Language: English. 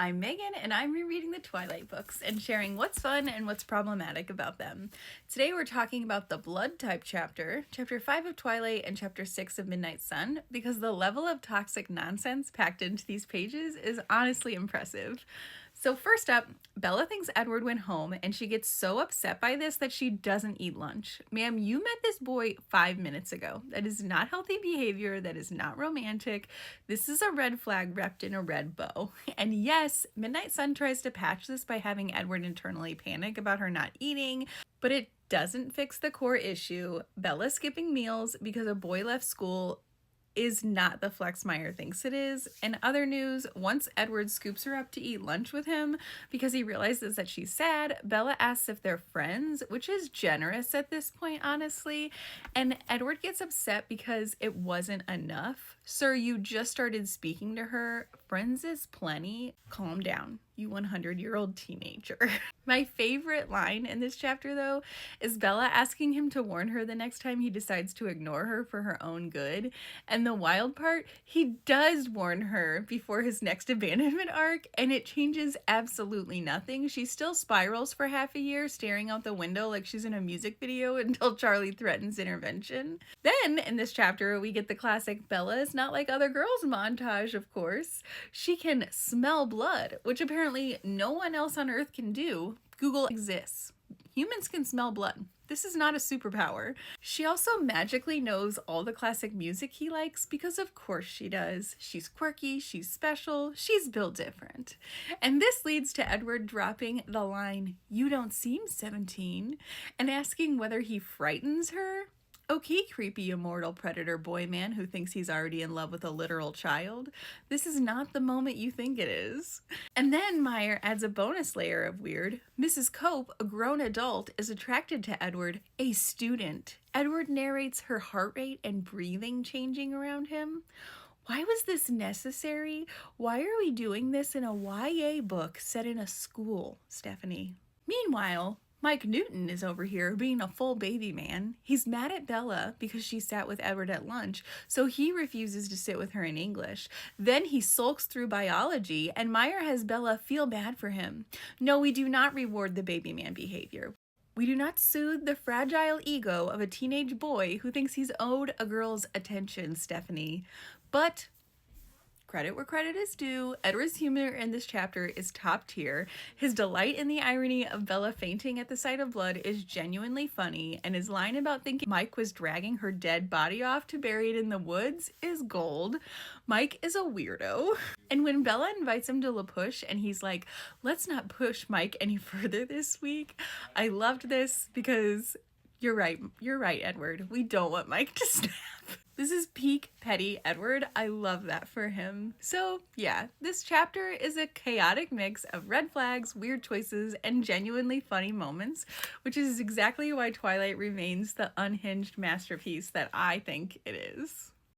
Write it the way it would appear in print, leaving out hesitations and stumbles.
I'm Megan, and I'm rereading the Twilight books and sharing what's fun and what's problematic about them. Today we're talking about the Blood type chapter, Chapter 5 of Twilight and Chapter 6 of Midnight Sun, because the level of toxic nonsense packed into these pages is honestly impressive. So first up, Bella thinks Edward went home, and she gets so upset by this that she doesn't eat lunch. Ma'am, you met this boy 5 minutes ago. That is not healthy behavior. That is not romantic. This is a red flag wrapped in a red bow. And yes, Midnight Sun tries to patch this by having Edward internally panic about her not eating, but it doesn't fix the core issue. Bella skipping meals because a boy left school is not the flex Meyer thinks it is. In other news, once Edward scoops her up to eat lunch with him because he realizes that she's sad, Bella asks if they're friends, which is generous at this point, honestly. And Edward gets upset because it wasn't enough. Sir, you just started speaking to her. Friends is plenty. Calm down, you 100-year-old teenager. My favorite line in this chapter, though, is Bella asking him to warn her the next time he decides to ignore her for her own good. And the wild part, he does warn her before his next abandonment arc, and it changes absolutely nothing. She still spirals for half a year, staring out the window like she's in a music video until Charlie threatens intervention. Then, in this chapter, we get the classic Bella is not like other girls montage, of course. She can smell blood, which apparently no one else on Earth can do. Google exists. Humans can smell blood. This is not a superpower. She also magically knows all the classic music he likes because of course she does. She's quirky, she's special, she's built different. And this leads to Edward dropping the line, "You don't seem 17," and asking whether he frightens her. Okay, creepy immortal predator boy man who thinks he's already in love with a literal child. This is not the moment you think it is. And then Meyer adds a bonus layer of weird. Mrs. Cope, a grown adult, is attracted to Edward, a student. Edward narrates her heart rate and breathing changing around him. Why was this necessary? Why are we doing this in a YA book set in a school, Stephanie? Meanwhile, Mike Newton is over here being a full baby man. He's mad at Bella because she sat with Edward at lunch, so he refuses to sit with her in English. Then he sulks through biology, and Meyer has Bella feel bad for him. No, we do not reward the baby man behavior. We do not soothe the fragile ego of a teenage boy who thinks he's owed a girl's attention, Stephanie. But credit where credit is due. Edward's humor in this chapter is top tier. His delight in the irony of Bella fainting at the sight of blood is genuinely funny, and his line about thinking Mike was dragging her dead body off to bury it in the woods is gold. Mike is a weirdo. And when Bella invites him to La Push and he's like, let's not push Mike any further this week, I loved this because you're right, Edward. We don't want Mike to snap. This is peak petty Edward. I love that for him. So yeah, this chapter is a chaotic mix of red flags, weird choices, and genuinely funny moments, which is exactly why Twilight remains the unhinged masterpiece that I think it is.